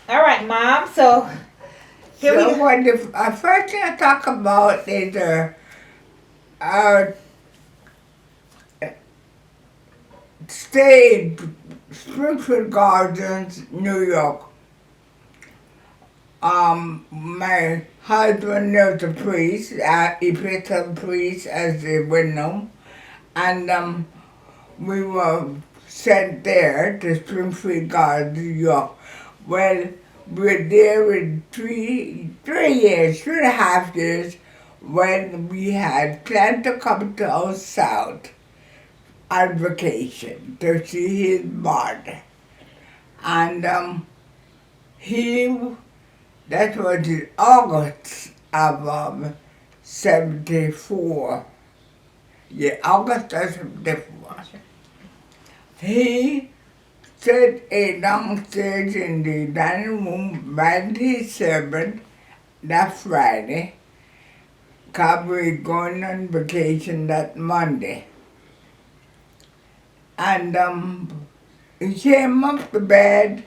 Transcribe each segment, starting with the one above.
All right, Mom. So here we So go. what the first thing I talk about is our stay in Springfield Gardens, New York. My husband was a priest, Episcopal priest, as they would know, and we were sent there to Springfield Gardens, New York. Well, we were there in 3 years, 3.5 years, when we had planned to come to our south on vacation to see his mother. And he, that was in August of 74. Yeah, August of 74. He sat downstairs in the dining room by his servant that Friday, 'cause we were going on vacation that Monday. And he came up to bed.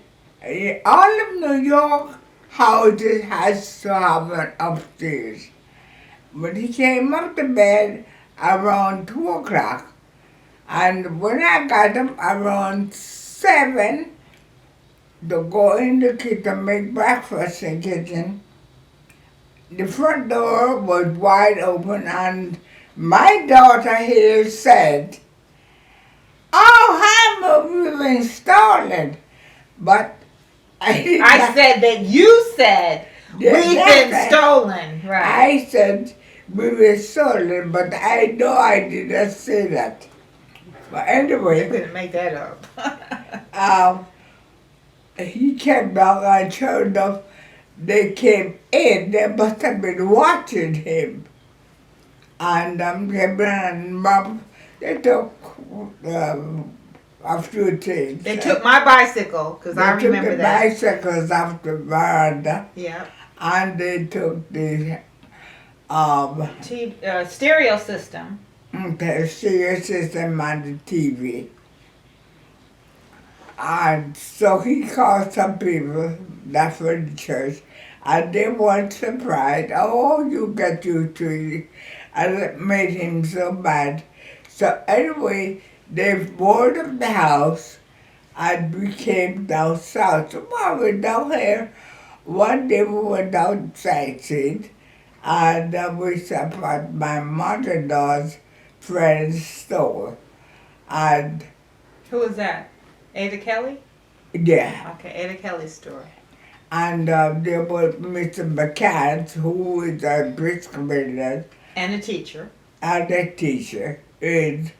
All of New York houses has to have an upstairs. But he came up to bed around 2 o'clock. And when I got up around 7 to go in the kitchen, make breakfast in the kitchen, the front door was wide open and my daughter here said, "Oh, Hammer, we've been stolen." But I did I not. said that you said we've been That's right. stolen. Right. I said we were stolen, but I know I did not say that. But You anyway, couldn't make that up. um, he came back and sure enough, they came in. They must have been watching him. And Mom, they took um, a few things. They took my bicycle because I They took remember the that. bicycles off the veranda, Yeah. and they took the Stereo system. stereo system and the TV. And so he called some people that for the church, and they weren't surprised. "Oh, you get used to it." And it made him so mad. So anyway, they boarded up the house, and we came down south. So while we were down here, one day we went down sightseeing, and we stopped at my mother-in-law's friend's store. And Who was that? Ada Kelly? yeah, Okay, Ada Kelly's store. and there was Mr. McCann, who is a British And a teacher. and a teacher in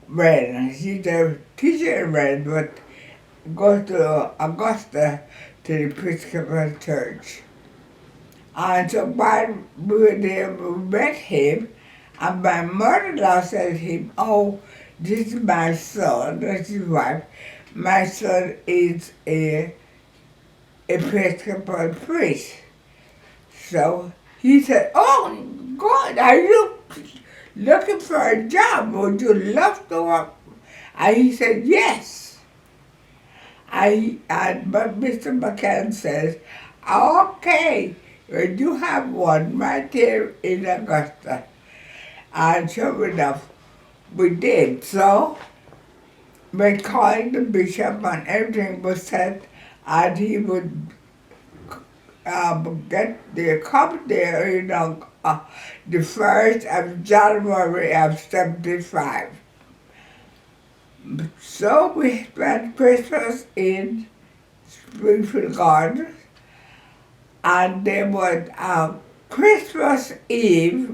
Redden. She's a teacher in Redden, but goes to Augusta to the Episcopal Church. And so while we were there, we met him, and my mother-in-law said to him, "Oh, this is my son, that's his wife. My son is a Episcopal priest." So he said, "Oh, God, are you looking for a job? Would you love to work?" And he said, "Yes." But Mr. McCann says, "Okay, well, you have one right here in Augusta." And sure enough, we did. So we called the bishop and everything was set, and he would get there, come there, the 1st of January of 75. So we spent Christmas in Springfield Gardens, and there was Christmas Eve.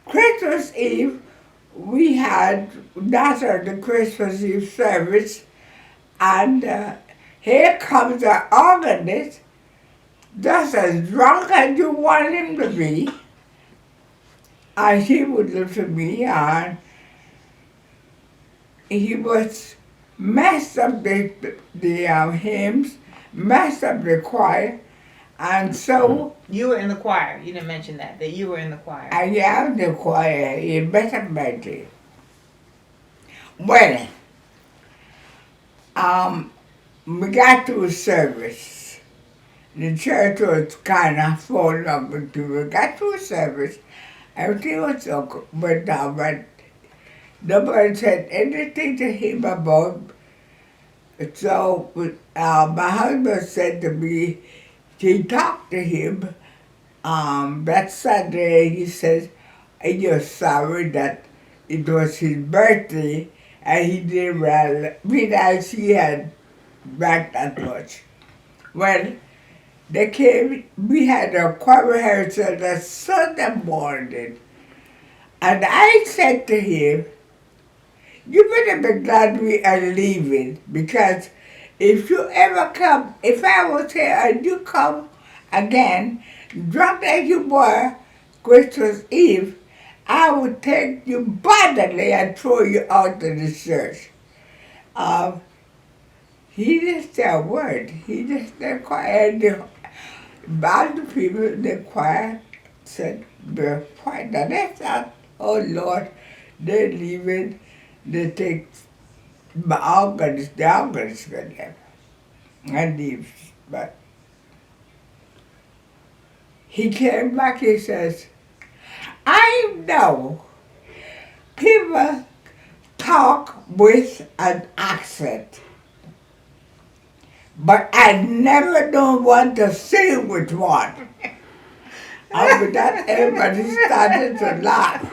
Christmas Eve, we had after the Christmas Eve service, and here comes the organist, just as drunk as you want him to be. And he would look at me, and he was messed up the hymns, messed up the choir, and so You were in the choir. You didn't mention that you were in the choir. I am the choir in Better Betty. Well, we got to a service. The church was kind of full of it. We got to a service. Everything was okay, but nobody said anything to him about. So my husband said to me, he talked to him that Sunday. He says, "Are you sorry that it was his birthday and he didn't realize he had drank that much?" Well, they came. We had a choir rehearsal that Sunday morning, and I said to him, "You better be glad we are leaving, because if you ever come, if I was here and you come again, drunk like you were Christmas Eve, I would take you bodily and throw you out of the church." Um, he didn't say a word. He just stayed quiet. And all the people in the choir said, "We're quiet." Now they thought, "Oh Lord, they're leaving. They take my organist, the organist with them and leaves." But he came back, he says, "I know people talk with an accent, but I never know one to sing with one." And with that, everybody started to laugh.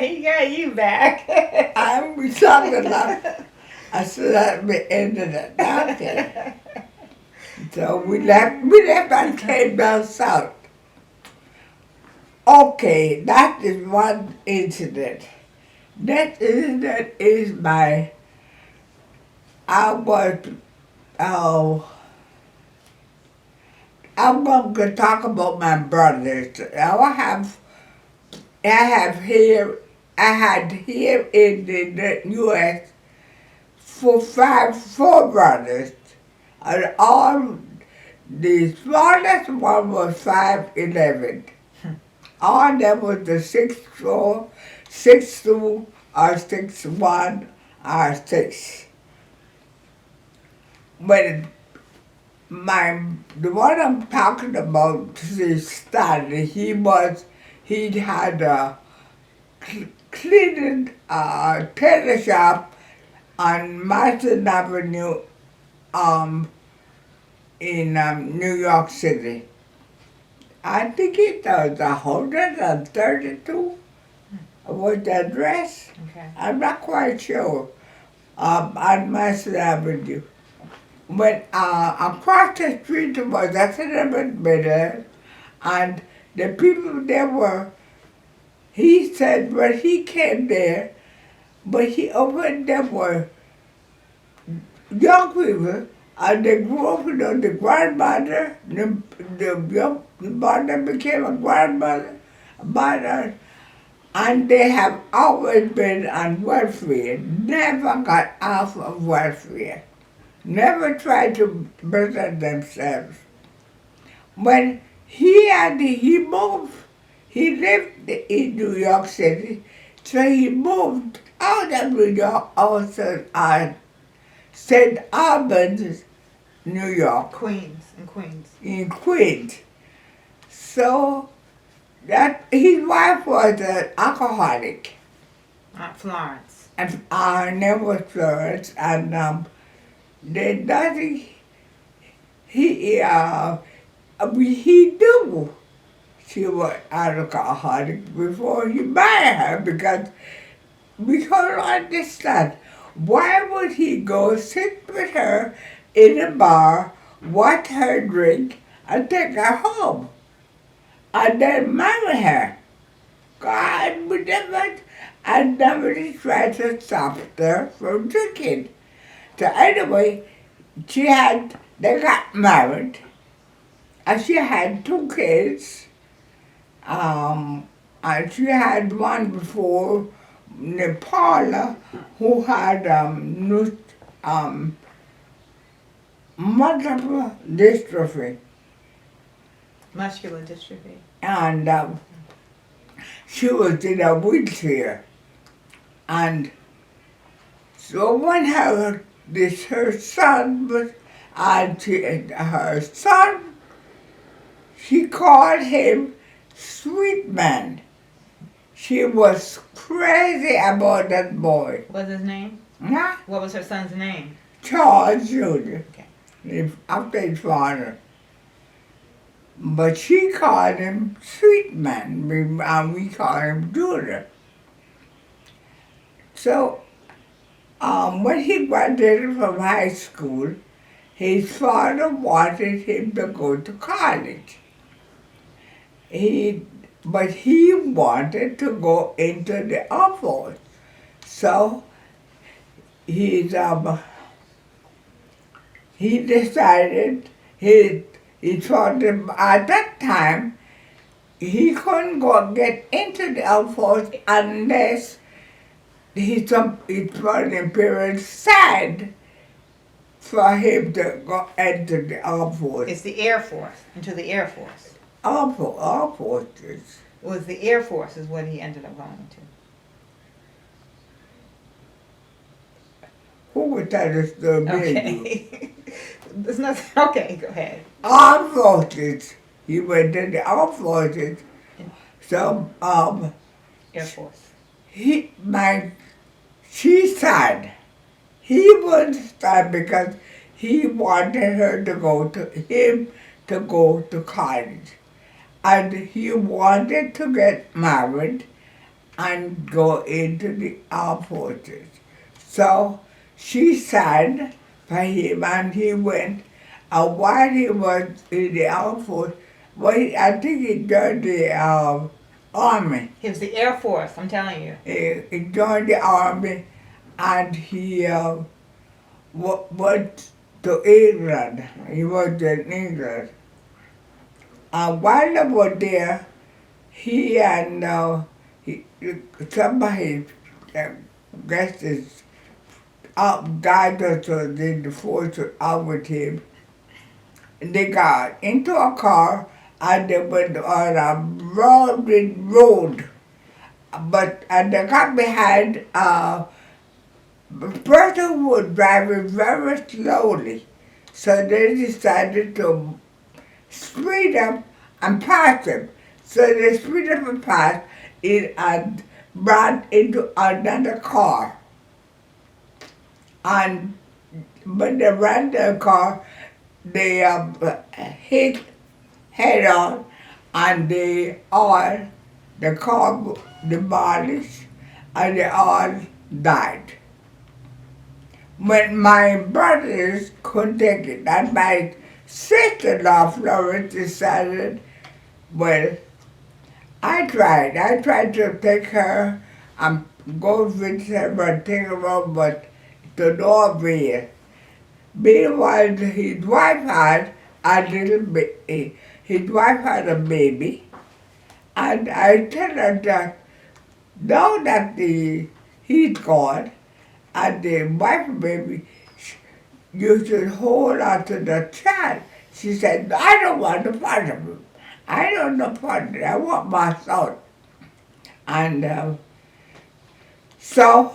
He got you back. And we started to laugh. I said, "That'll be the end of it." Okay. So we left and came down south. Okay, that is one incident. That incident is I was, oh, I'm going to talk about my brothers. I had here in the U.S. four brothers, and all the smallest one was 5'11". All of them was the 6'4", 6'2", or 6'1", or 6. But the one I'm talking about, is Stanley. He had a cleaning tailor shop on Madison Avenue, in New York City. I think it was 132 was the address. Okay. I'm not quite sure. On Madison Avenue. When across the street was academic middle, and the people there were, he said when he came there, but he opened them were young people, and they grew up, the grandmother, the mother became a grandmother, mother, and they have always been on welfare, never got off of welfare, never tried to better themselves. When he moved, he lived in New York City, so he moved out of New York, also St. Albans, New York, Queens. in Queens. So that his wife was an alcoholic, Aunt Florence. and her name was Florence, and they nothing he knew she was alcoholic before he married her, because we couldn't understand why would he go sit with her in a bar, watch her drink, and take her home, and then marry her. God, I never tried to stop her from drinking. So anyway, they got married, and she had 2 kids. And she had one before, Paula, who had multiple dystrophy, Muscular dystrophy. and she was in a wheelchair, and So when her son was, her son, she called him sweet man. She was crazy about that boy. What's his name? Huh? What was her son's name? Charles Jr. Okay. After his father. But she called him sweet man, and we call him Junior. So when he graduated from high school, his father wanted him to go to college. But he wanted to go into the Air Force. So he's he decided he thought at that time he couldn't go get into the Air Force unless his parents sad for him to go into the Air Force. It's the Air Force. Into the Air Force. Air Forces. It was the Air Force is what he ended up going to. Who would tell us the baby? Okay. There's nothing. Okay, go ahead. Air Forces. He went to the Air Forces. So Air Force. she said he was sad because he wanted her to go to college, and he wanted to get married and go into the Air Forces. So she said for him, and he went. And while he was in the Air Force, I think he joined the Army. It was the Air Force, I'm telling you. He joined the Army, and he went to England. He was in England. And while they were there, he and somebody, guess his guide us in the force out with him. They got into a car and they went on a rolling road. And they got behind a person who was driving very slowly. So they decided to speed up and pass him. So they speed up and passed it and ran into another car. And when they ran the car, they hit head on, and the car demolished, and they all died. When my brothers couldn't take it, and my sister-in-law Florence decided, well, I tried to take her and go visit her and take her home, but to no avail. Meanwhile, his wife had a baby, and I tell her that now that he's gone, and the wife baby, you should hold on to the child. She said, I don't want to part of him. I don't know part of it. I want my son. And so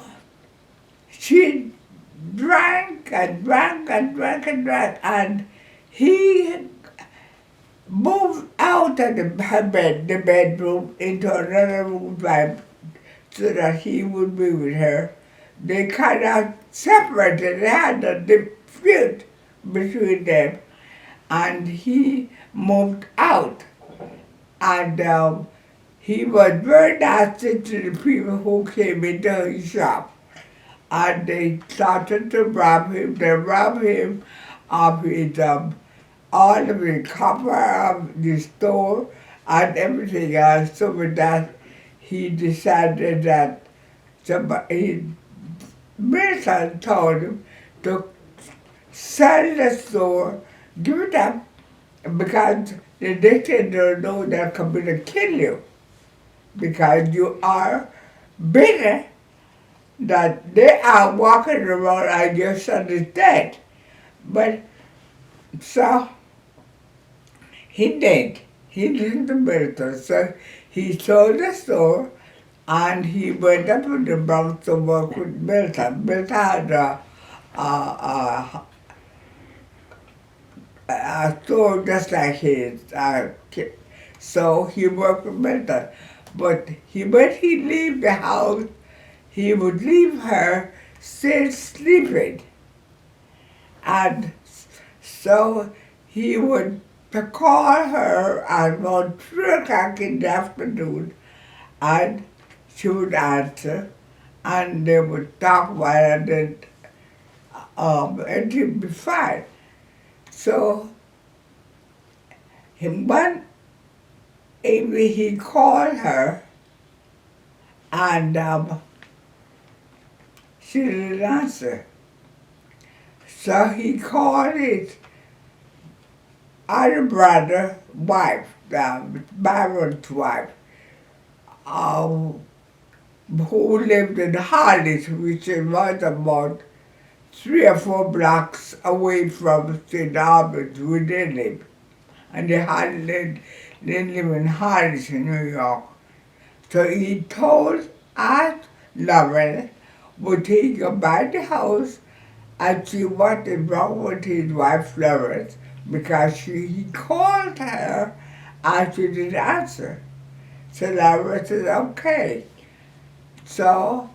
she drank and drank and drank and drank, and he moved out of the bedroom, into another room so that he would be with her. They kind of separated. They had a dispute between them, and he moved out. And he was very nasty to the people who came into his shop. And they started to rob him. They robbed him of his all of the copper of the store and everything else. So with that, he decided that Milton told him to sell the store, give it up, because the dictator knows that coming to kill you, because you are bitter that they are walking around and your son is dead. But so he did. He did the miracle. So he sold the store and he went up to the Bronx to work with Milton. Milton had a, a store just like his. So he worked with Milton. But when he leave the house, he would leave her still sleeping. And so he would call her at about 3 o'clock in the afternoon, and she would answer, and they would talk while and he'd be fine. So one evening he called her, and she didn't answer. So he called his other brother, wife, Byron's wife, who lived in Hollis, which was about 3 or 4 blocks away from St. Albans, where they live. And they live in Hollis, New York. So he told Aunt Lovell would he go by the house and see what is wrong with his wife Florence, because he called her and she didn't answer. So Florence said, okay. So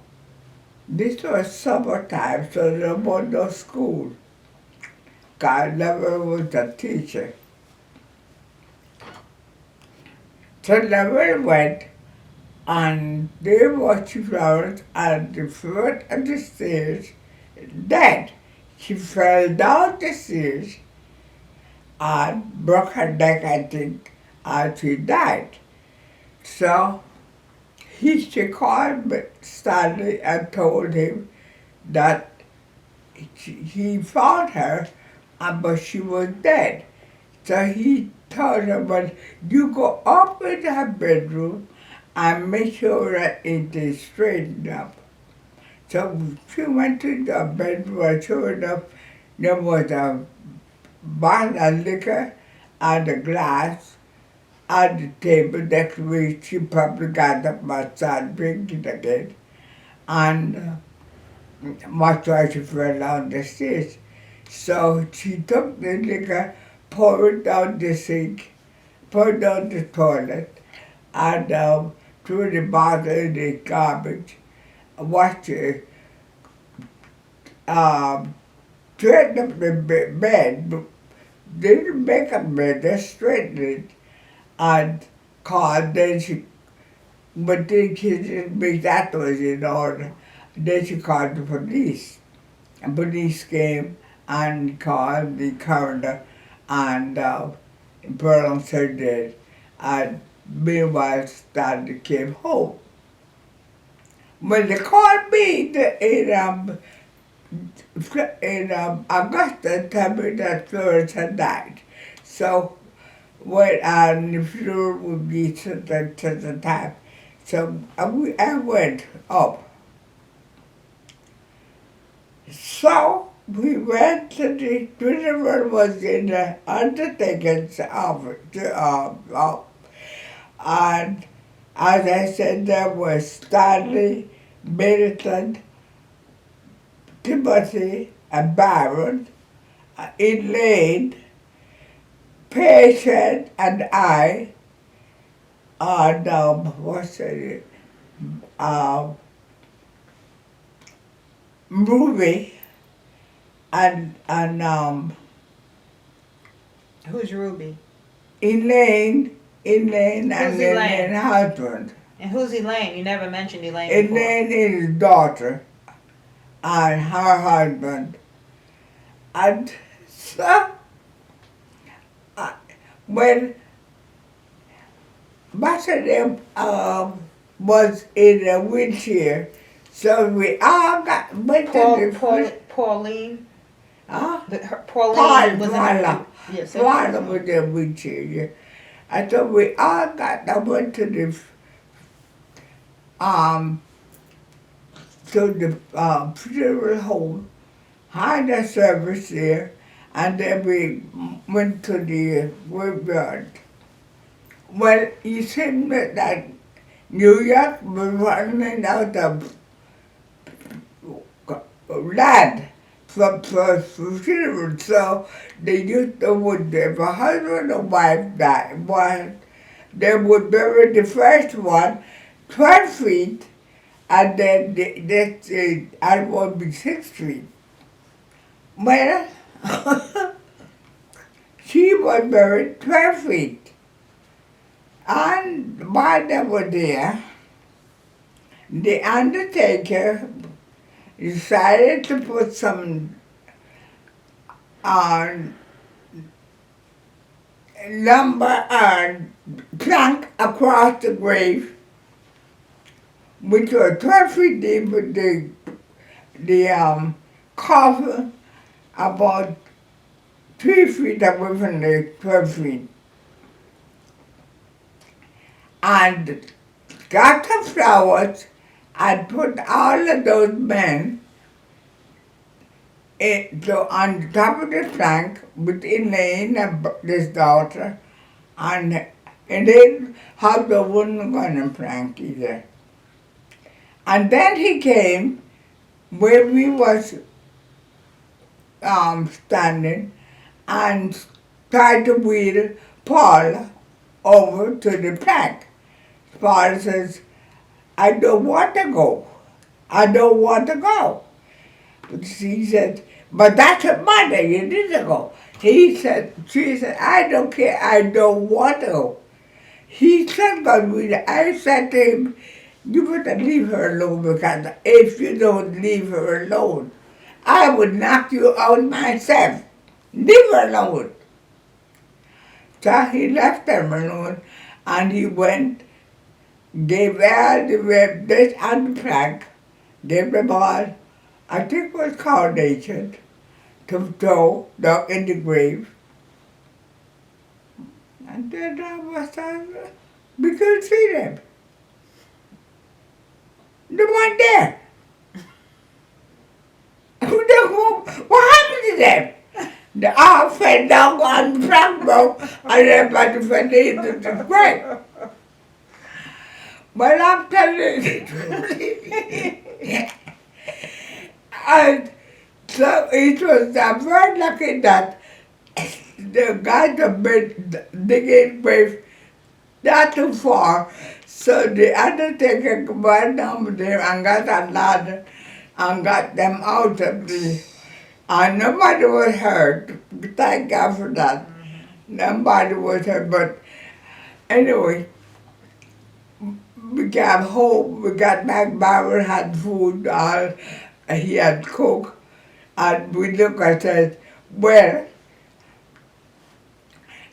this was summertime, so there was no school. God never was a teacher. So never went, and they watched Florence at the foot of the stairs dead. She fell down the stairs and broke her neck, I think, and she died. So she called Stanley and told him that he found her, but she was dead. So he told her, well, you go up in her bedroom and make sure that it is straightened up. So she went to the bedroom, and sure enough, there was a bottle of liquor and a glass on the table next to me. She probably got up and started drinking again. And much why she fell down the stairs. So she took the liquor, poured it down the sink, poured it down the toilet, and threw the bottle in the garbage, washed it, straightened up the bed, didn't make a bed, just straightened it, and called. But then she didn't make that was in order. Then she called the police. And police came and called the coroner, and pronounced her dead. And meanwhile, Stanley came home. When they called me in Augusta, told me that Florence had died. So when the funeral would be such a time. So I went up. So we went to the funeral was in the undertaker's office. And as I said, there was Stanley, Middleton, Timothy, and Byron, Elaine, Patient, and I, and what's it? Ruby, and Who's Ruby? Elaine, and Elaine? Elaine husband. And who's Elaine? You never mentioned Elaine before. Elaine is his daughter, and her husband. And so, when Boston was in a wheelchair, so we all went to the Pauline? Huh? Pauline was in Paula. Yes. Paula was in a wheelchair, yeah. And so we all went to the funeral home, had a service there, and then we went to the graveyard. Well, you said that New York was running out of land for funeral, so they used to would if a husband or wife died, they would bury the first one 12 feet, and then the other one be 6 feet. Well, she was buried 12 feet, and while they were there, the undertaker decided to put some uh, lumber plank across the grave, which was 12 feet deep, with the coffin about 3 feet away from the 12 feet. And got the flowers and put all of those men on the top of the plank with Elaine and his daughter, and Elaine husband wasn't going to plank either. And then he came where we was standing and tried to wheel Paul over to the plank. Paul says, I don't want to go. I don't want to go. But she said, but that's a mother, you need to go. She said, I don't care, I don't want to go. He said, I said to him, you better leave her alone, because if you don't leave her alone, I would knock you out myself. Leave her alone. So he left them alone, and he went, gave her this on the plank, gave them all, I think it was carnation, to throw down in the grave. And then we couldn't see them. They weren't there. What happened to them? The arm fell down on the plank broke, and everybody fell into the grave. But I'm telling you, and so it was very lucky that the guys have been digging grave not too far, so the undertaker went down there and got a ladder and got them out of the, and nobody was hurt. Thank God for that. Nobody was hurt, but anyway, we got home, we got back, Barbara had food, he had cooked, and we looked and said, well,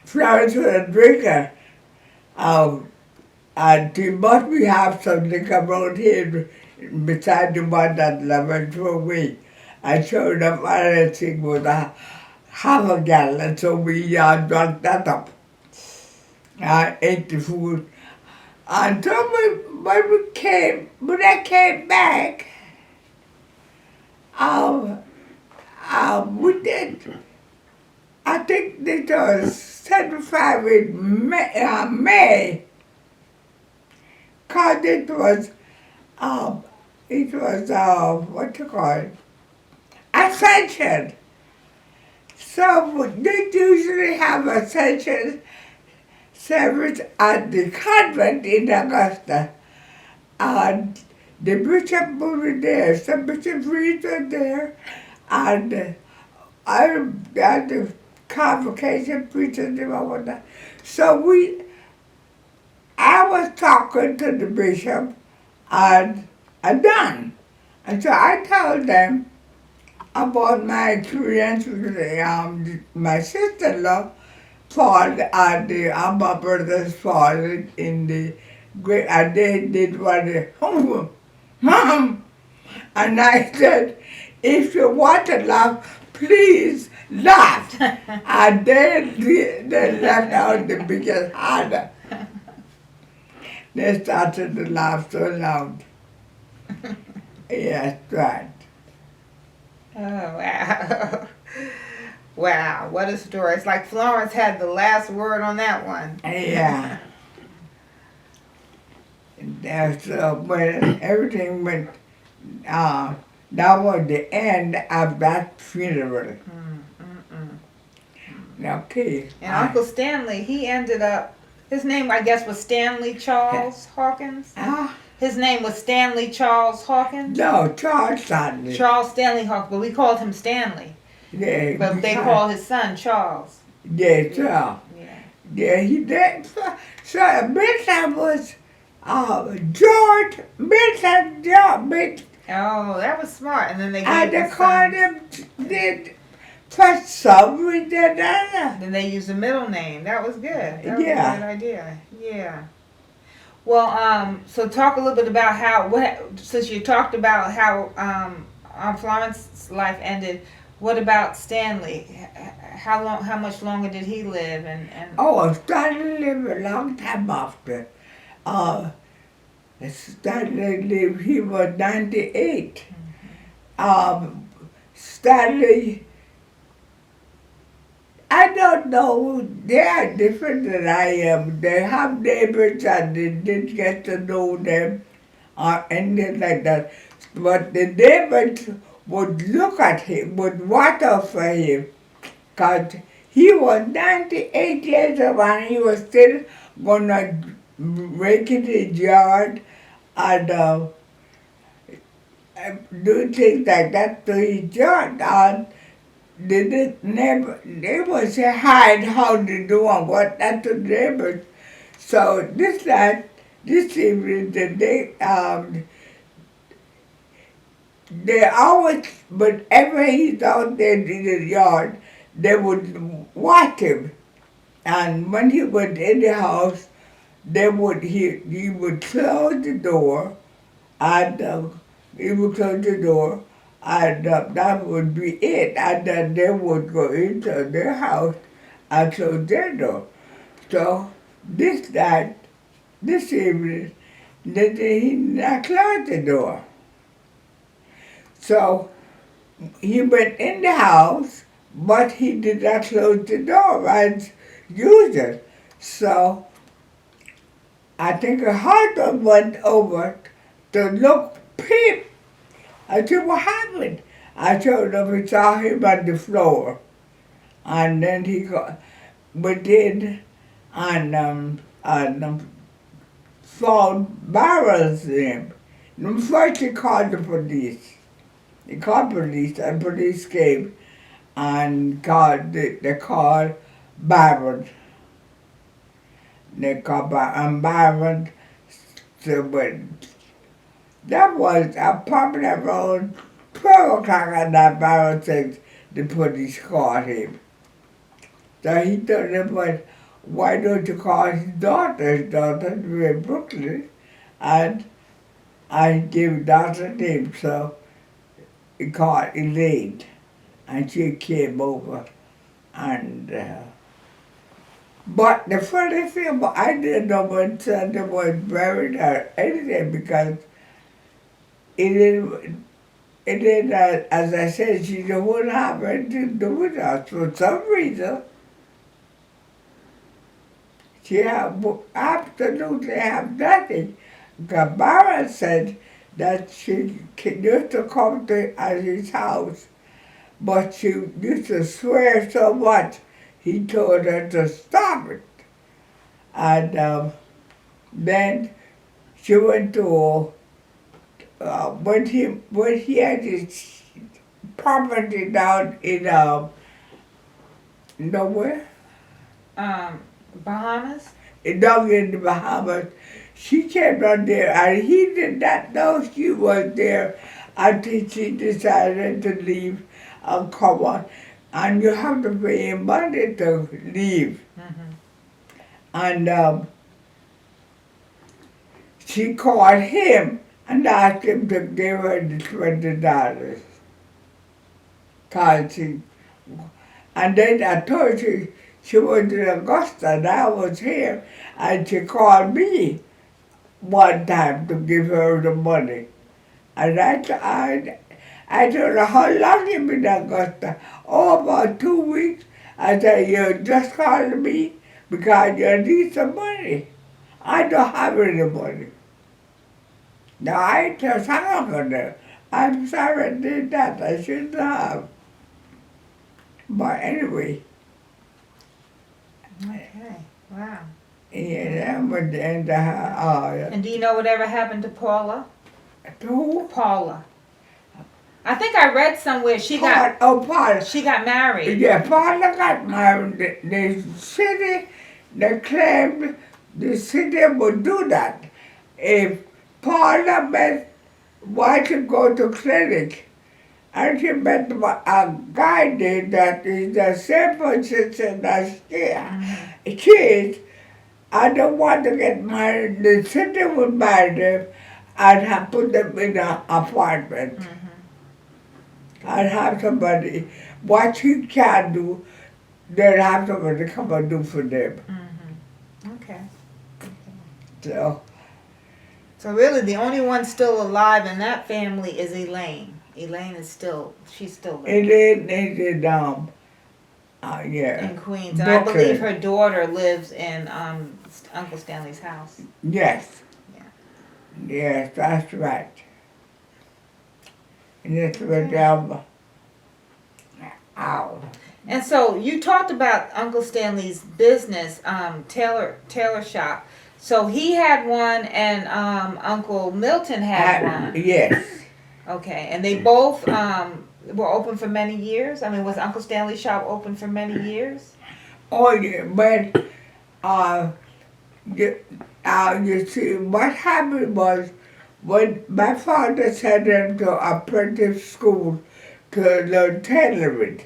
Florence was a drinker, and he must be have some liquor around here beside the one that went through away. I showed up, and I think was half a gallon, so we drank that up. I ate the food. And so when I came back, we did, I think it was 75 in May, because it was, what you call it, Ascension. So they usually have Ascension service at the convent in Augusta. And the bishop was there, some Bishop Reed was there, and I had the convocation preacher and all that. So I was talking to the bishop and Don. And so I told them about my experience with my sister-in-law fall my brother's fall in the great, and they did what Mom! And I said, if you want to laugh, please laugh. And they laughed out the biggest harder. They started to laugh so loud. Yes, right. Oh, wow. Wow, what a story. It's like Florence had the last word on that one. Yeah. And so when everything went, uh, that was the end of that funeral. Mm, mm, mm. Okay, And Uncle Stanley, he ended up, his name I guess was Stanley Charles Hawkins. uh, His name was Stanley Charles Hawkins. no, Charles Stanley. Charles Stanley Hawkins, but we called him Stanley. Yeah, But they call his son Charles. yeah, Yeah, so, yeah. yeah, he did. So Bishop was George Bishop George. Oh, that was smart. And then they And gave they his called son. him, did, for some reason, Then they used the middle name. That was good. That was a yeah. good idea. Yeah. Well, so talk a little bit about since you talked about how Florence's life ended. What about Stanley? How much longer did he live? And Oh, Stanley lived a long time after. Uh, Stanley lived, he was 98. Stanley, I don't know, they are different than I am. They have neighbors and they didn't get to know them or anything like that. But the neighbors would look at him, would watch out for him, because he was 98 years old and he was still gonna rake in his yard and do things like that to his yard. And the neighbors say hi and how they do and what that to the neighbors. So this evening, they always, whenever he's out there in the yard, they would watch him. And when he was in the house, he would close the door, and he would close the door, and that would be it. And then they would go into their house and close their door. So this evening, he not close the door. So he went in the house, but he did not close the door as usual. So I think her husband went over to look, peep. I said, what happened? I told him we saw him on the floor. And then went in and found barrels in him. And first he called the police. He called police and police came and they called Byron. They called Byron. So, but that was probably around 12 o'clock at that Byron said the police called him. So he told them, well, why don't you call his daughter? His daughter was in Brooklyn. And I gave daughter name, so he called Elaine. And she came over. And but the funny thing, I didn't know when Santa was buried or anything because as I said, she wouldn't have anything to do with us. For some reason, she absolutely have nothing. Gabara said that she used to come to at his house, but she used to swear so much, he told her to stop it. And then she went to, when he had his property down in, nowhere, Bahamas. down in the Bahamas, she came down there and he did not know she was there until she decided to leave and come on. And you have to pay him money to leave. Mm-hmm. And she called him and asked him to give her the $20. Cause and then I told her she was in Augusta and I was here, and she called me one time to give her the money. And I told her, how long you been in Augusta? Oh, about 2 weeks. I said, you just called me because you need some money. I don't have any money. No, I just hung up on her. I'm sorry I did that. I shouldn't have. But anyway, Okay. Wow. yeah, but and And do you know whatever happened to Paula? who? Paula. I think I read somewhere Paul. she got married. Yeah, Paul got married. The city, they claimed the city would do that if Paula met wanted to go to clinic. And she met a guy there that is the same position as she is. I don't want to get married. The city would marry them and have put them in an apartment. And have somebody, what she can do, they'll have somebody come and do for them. Okay. So, So really, the only one still alive in that family is Elaine. Elaine is she's still living it is, yeah. in Queens, and I Brooklyn. believe her daughter lives in Uncle Stanley's house. Yes. Yeah. Yes, that's right. And it's with them. Ow. And so you talked about Uncle Stanley's business, tailor shop. So he had one, and Uncle Milton had one. Yes. Okay, and they both were open for many years. I mean, was Uncle Stanley's shop open for many years? Oh, yeah, but you see, what happened was when my father sent him to apprentice school to learn tailoring.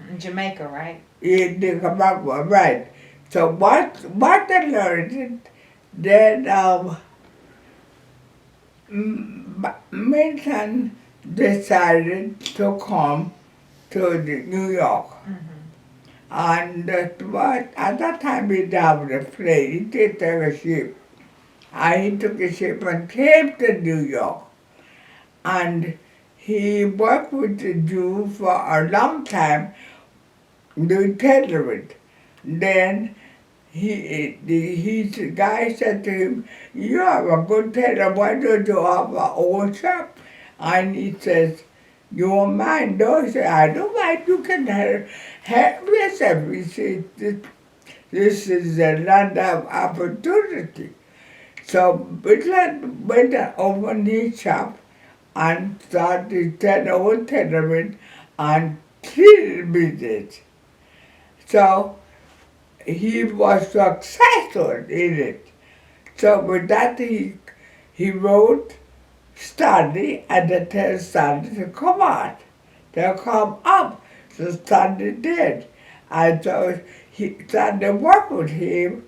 In Jamaica, right? In Nicaragua, right. So what they learned, then Milton decided to come to New York. And but at that time he didn't have a plane, he did take a ship. And he took a ship and came to New York. And he worked with the Jew for a long time doing tailoring. Then the guy said to him, "You have a good tailor, why don't you have our own shop?" And he says, "You won't mind?" No, he said, "I don't mind, you can help yourself." He said, this is a land of opportunity. So Butler went and opened his shop and started his own tailoring and cleaning business. So he was successful in it. So with that he wrote, study, and the tail started to come out. They'll come up. So Stanley did. And so he started to work with him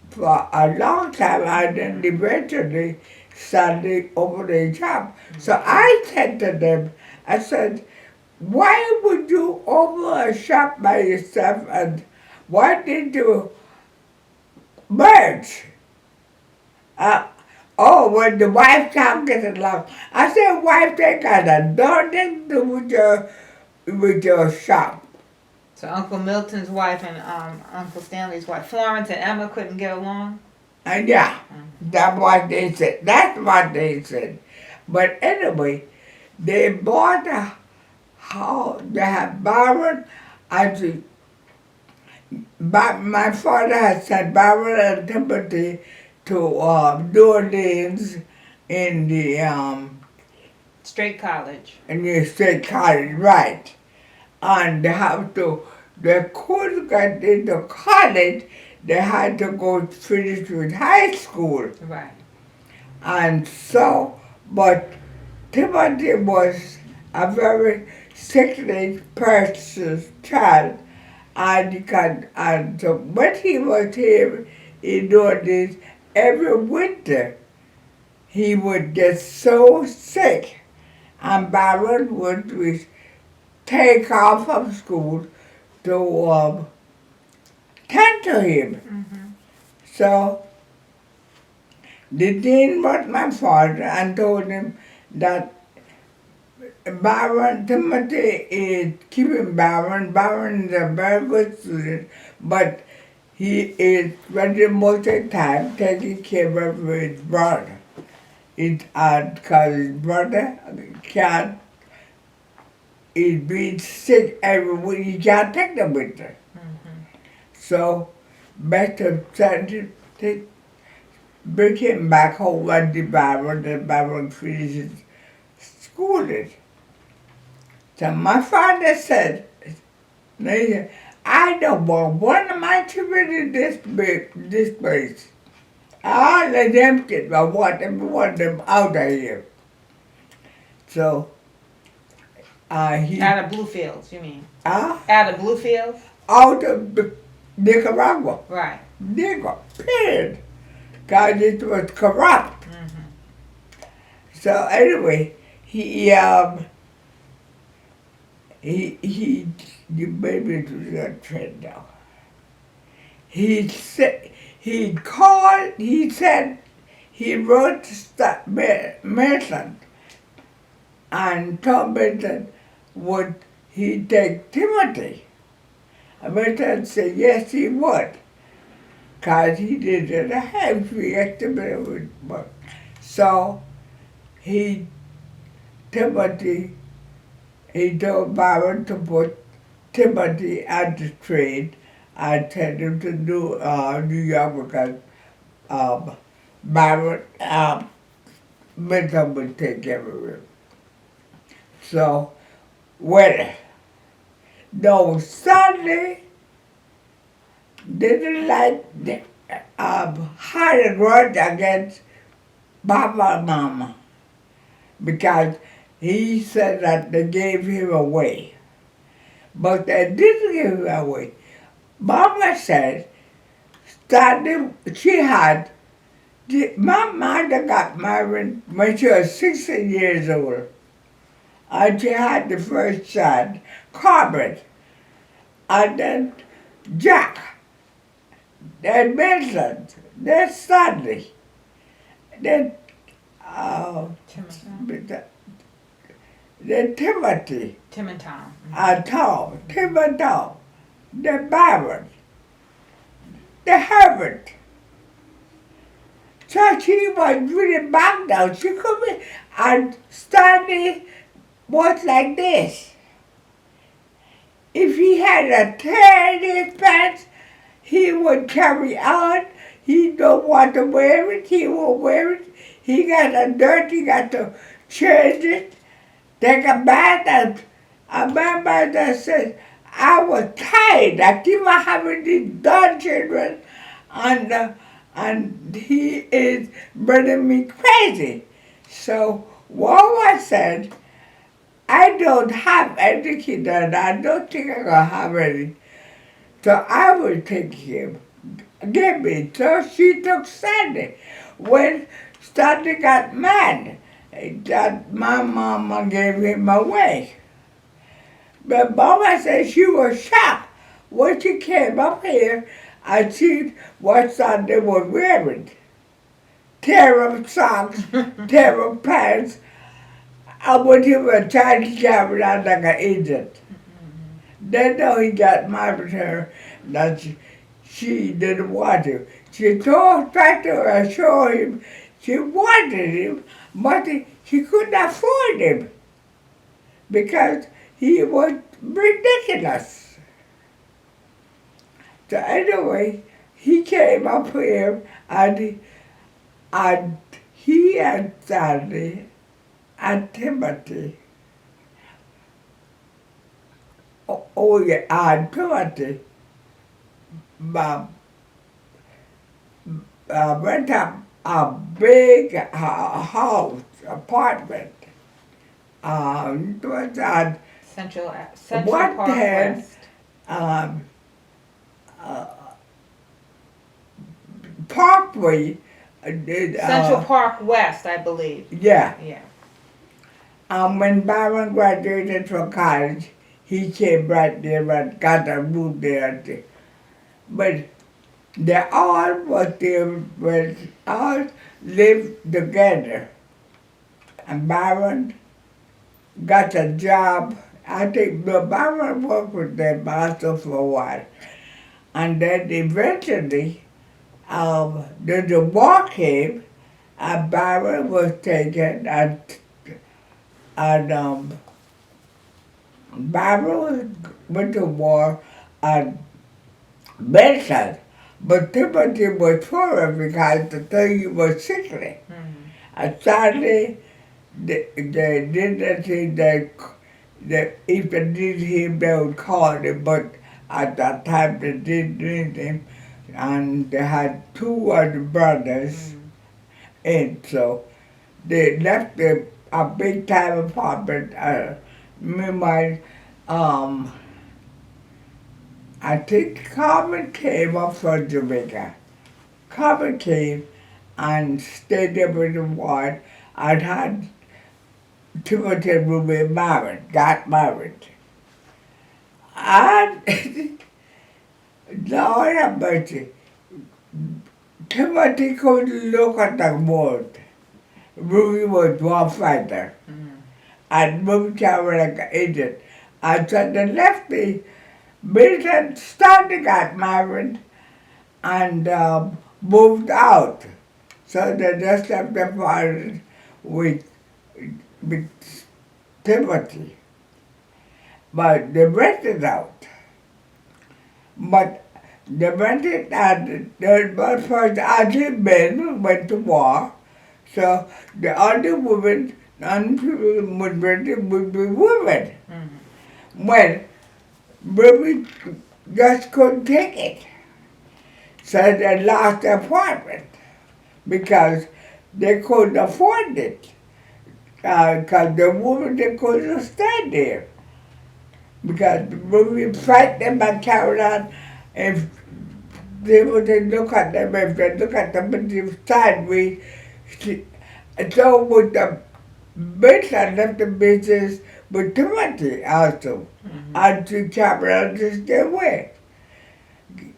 for a long time, and then eventually Stanley opened a shop. So I said to them, I said, "Why would you open a shop by yourself, and why did you merge?" Oh, when the wife can't get along. I said, "Wife, they got nothing to do with your shop." So Uncle Milton's wife and Uncle Stanley's wife, Florence and Emma, couldn't get along. And yeah, that's what they said. That's what they said. But anyway, they bought a house. They had borrowed, and my father had sent Barbara and Timothy to New Orleans in Straight college. the state college, right? And they couldn't get into college. They had to go finish with high school. Right. And so, but Timothy was a very sickly person's child, and so when he was here in New Orleans, every winter he would get so sick, and Baron would take off from school to tend to him. So the dean met my father and told him that Baron Timothy is keeping Baron. Baron is a very good student, but he is spending most of the time taking care of his brother. Because his brother can't, he's been sick every week. He can't take them with her. So, better send him, bring him back home at the Bible finishes schooling. So my father said, I don't want one of my children in this place. All of them kids, I want them out of here. So, he... Out of Bluefields, you mean? Out of Bluefields? Out of Nicaragua. Right. Nicaragua, period. Because it was corrupt. So anyway, you made me to that trend now. He said, he said he wrote Mason and told Mason would he take Timothy. And Mason said yes he would. Because he didn't have free activity with work. So Timothy, he told Byron to put Timothy at the trade and send him to New York because Byron, Milton would take care of him. So, Sunday didn't like the had a grudge against Papa and Mama because he said that they gave him away. But they didn't give him away. Mama said, my mother got married when she was 16 years old. And she had the first child, Corbin, and then Jack, then Vincent, then Stanley, then Timothy, Tim and Tom. Tim and Tom, then Byron, then Herbert. So she was really back down. She could be, and Stanley was like this. If he had a tear in his pants, he would carry on. He don't want to wear it, he won't wear it. He got a dirt, he got to change it, take a bath, and my mother said, I was tired. I keep on having these dumb children, and he is running me crazy. So Wawa said, I don't have any kids, and I don't think I'm going to have any. So I will take him. Give me. So she took Sandy. When Sandy got mad, that my mama gave him away. But Mama said she was shocked when she came up here and see what Sandy was wearing. Tear socks, tear pants. I went him a Chinese camera out like an idiot. Then though he got mad with her that she didn't want him. She tried to assure him she wanted him, but she couldn't afford him because he was ridiculous. So anyway, he came up here and he and Sandy and Timothy. Oh yeah, and Timothy went up a big house, apartment. It was at Central one Park time, West. Parkway. Central Park West, I believe. Yeah. Yeah. When Byron graduated from college, he came right there and got a room there. But they all all lived together. And Byron got a job. I think Byron worked with them also for a while. And then eventually, the war came, A barrel was taken and Barrel went to war at Belfast, but Timothy was poor because the thing was sickly. Mm-hmm. And sadly, they didn't think that if they need him, they would call him, but at that time they didn't need him. And they had two other brothers Mm-hmm. in, so they left a big time apartment. Meanwhile, um, I think Carmen came up from Jamaica. Carmen came and stayed there with the wife and had Timothy and Ruby married, got married. And Lord have mercy, Timothy could look at the world. Ruby was one fighter. Mm-hmm. And Ruby traveled like an idiot. And so they left me. Milton started got married and moved out. So they just left the father with, with Timothy. But they rented out. But they rented out, the first other men went to war. So the other women, and people would rented would be women. Mm-hmm. Well, women just couldn't take it. So they lost their apartment because they couldn't afford it. Because the woman, they couldn't stay there. Because when we fight them and carry on, if they would look at them, if they look at them on the side, so with the business, left the business with Timothy also. Mm-hmm. And to carry on just their way.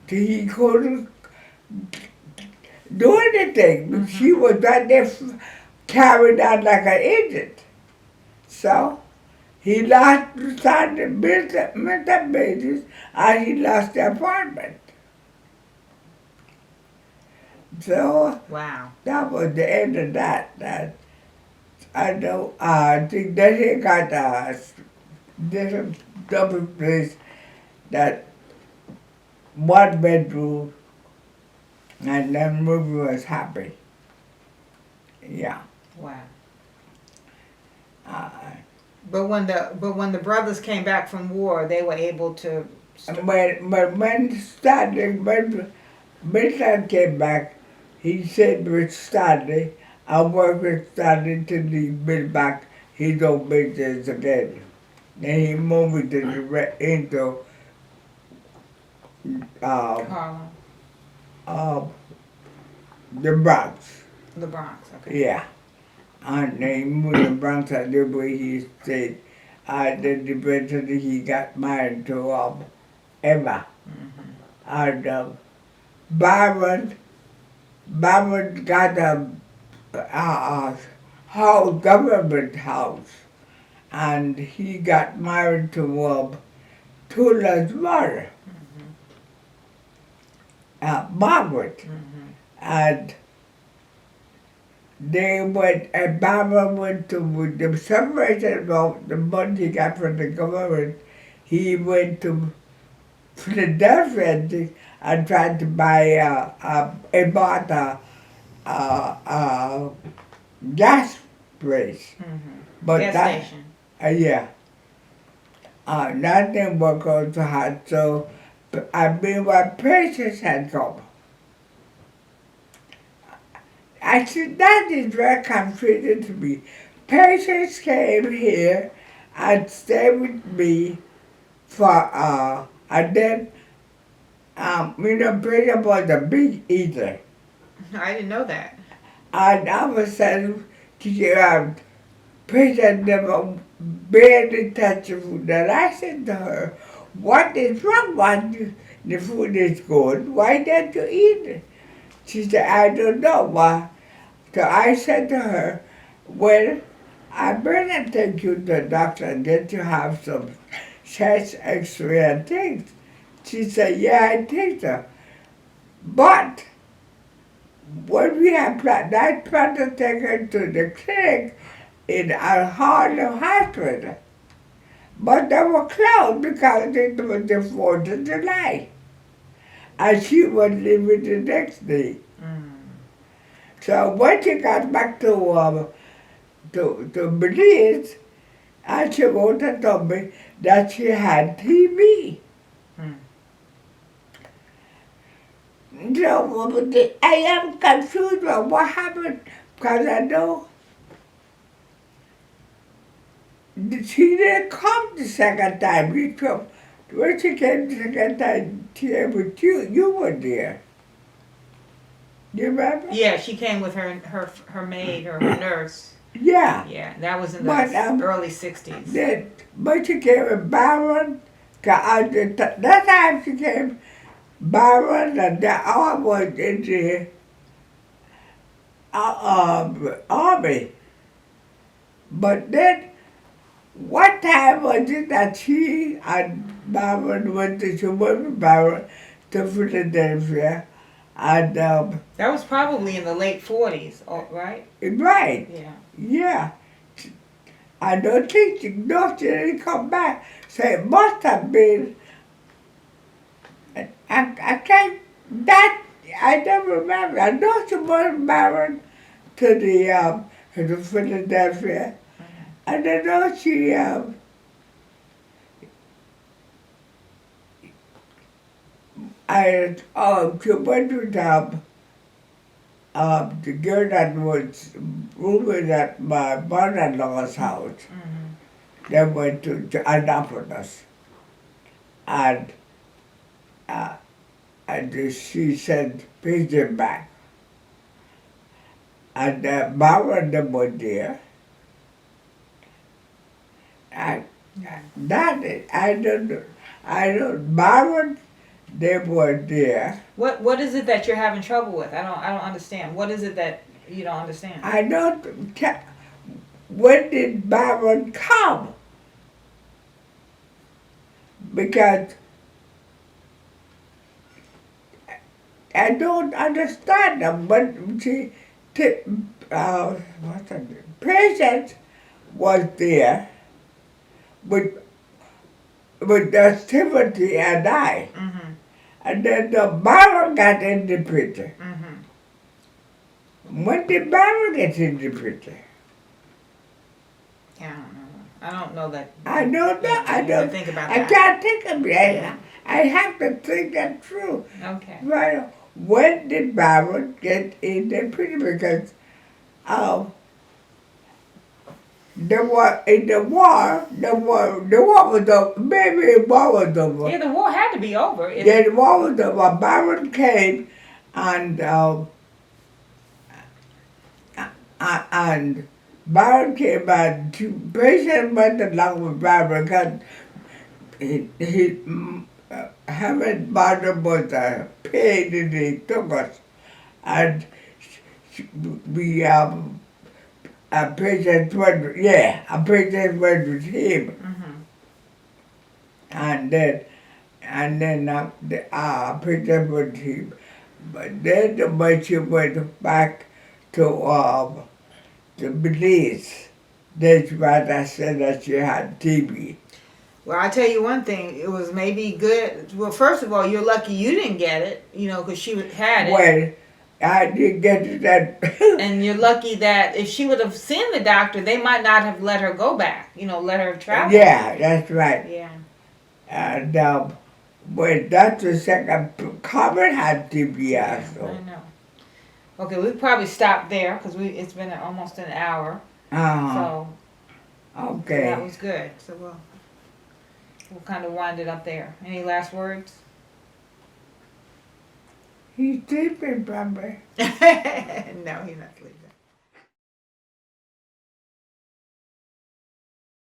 He couldn't do anything. Mm-hmm. She was right there carried on like an idiot. So he lost the business and he lost the apartment. So Wow. that was the end of that. I know, I think that he got a different double place that one bedroom and then Ruby was happy. Yeah. Wow. Uh, But when the brothers came back from war, they were able to. when Milton came back, he said with Stanley, I worked with Stanley till he built back his own business again. Then he moved into uh, Harlem, uh, the Bronx. the Bronx. Okay. Yeah. And then he moved to the Bronx and the way he stayed. Then eventually he got married to Emma. Mm-hmm. And Byron got a house, government house, and he got married to Tula's mother, Margaret, Mm-hmm. and they went, and Byron went to, with the separation of the money he got from the government, he went to Philadelphia and tried to buy he bought a gas place. Mm-hmm. But Gas that, station. yeah, that didn't work out so hard. So, I mean, my patients had come. I said, that is very confusing to me. Patients came here and stayed with me and then, patient was a big eater. I didn't know that. And all of a sudden, patient never barely touched the food. And I said to her, what is wrong with you? The food is good. Why don't you eat it? She said, I don't know why. So I said to her, well, I better take you to the doctor and get you have some chest x-ray and things. She said, yeah, I think so. But when we had planned, I planned to take her to the clinic in our Harlem hospital. But they were closed because it was the 4th of July. And she was leaving the next day. Mm. So when she got back to Belize, and she wrote and told me that she had TB. Mm. So I am confused about what happened because I know she didn't come the second time. When she came the second time, she came with you. You were there. Do you remember? Yeah, she came with her maid or her nurse. Yeah. Yeah, that was in the But early '60s. but she came with Baron. That time she came, Baron and the arm was in the army. But then, what time was it that she and Baron went to, she went with Baron to Philadelphia? And, That was probably in the late '40s, right? right, Yeah. yeah. I don't think she, no, she didn't come back. So it must have been, I can't, that, I don't remember. I know she was married to Philadelphia. And I know she went with the girl that was rooming at my mother-in-law's house. Mm-hmm. They went to Annapolis. And, uh, and she sent patient back. And Mama and them were there. And that is, I don't, Mama, they were there. What is it that you're having trouble with? I don't understand. What is it that you don't understand? I don't, when did Mama come? Because I don't understand them, but she, what's her name? Patient was there with Timothy and I. Mm-hmm. And then the Bible got in the picture. Mm-hmm. When did Bible get in the picture? Yeah, I don't know. I don't know that. I don't know. I don't think about I that. can't think of it. I have to think that through. Okay. But when did Bible get in the picture? Because the war in the war was over. Maybe the war was over. Yeah, the war had to be over. Yeah, the war was over. Byron came and Byron came and patient went along with Byron because having Byron was a pain and he took us. And we a patient went with him. Mm-hmm. And then the patient went with him. But then when she went back to Belize, that's when I said that she had TB. Well, I tell you one thing. It was maybe good. Well, first of all, you're lucky you didn't get it. Because she had it. Well, I didn't get to that. And you're lucky that if she would have seen the doctor, they might not have let her go back. Let her travel. Yeah, that's right. Yeah. And well, that's the second. Carmen had TB also. I know. Okay, we probably stop there because it's been almost an hour. So okay. that was good. So we'll kind of wind it up there. Any last words? He's sleeping, probably. No, he's not sleeping.